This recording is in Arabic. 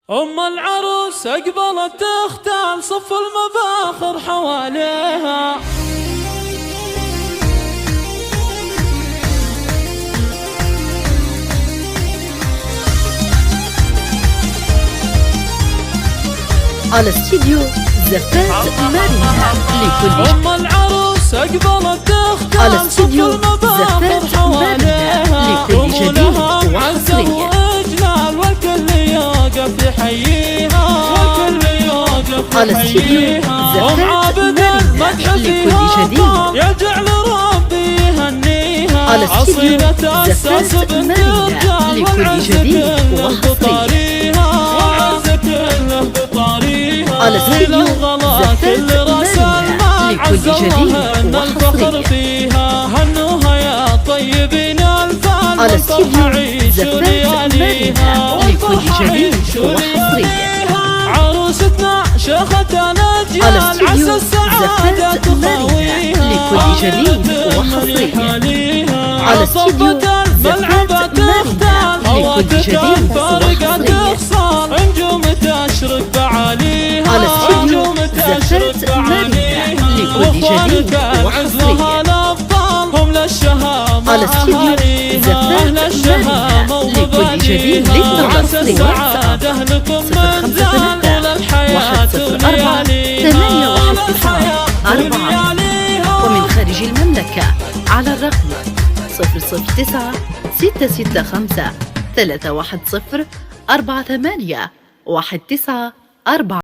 العروس أقبلت تختال صف المباخر حواليها. الاستديو زفات مارينا لكل العروس أقبلت تختال صف المباخر حواليها. لكل جديد وحصري والكل يوقف يحييها، والكل يوقف يحييها. عابد المدح فيها يجعل ربي يهنيها. أصيلة أساس بنت رجال والعز كله بطاريها، والعز كله بطاريها. للغلا كل راس المال عزوها ان الفخر فيها. هنوها يا طيبين الفال والفرح عيشوا لياليها، والفرح عيشوا لياليها. عروستنا شيخة الأجيال عسى السعادة تخاويها. لكل جديد وحصري عصبت الملعبة تختال، هواتف فارقة تخصال. نجوم تشرق بعاليها، نجوم تشرق بعاليها. واخوانك العز لها الأبطال هم للشهامة أهاليها، للشهامة ومبانيها. عسى السعادة لكم من زال وللحياة ولياليها، وللحياة ولياليها. ومن خارج المملكة على الرقم 009 665 310 48 19 4.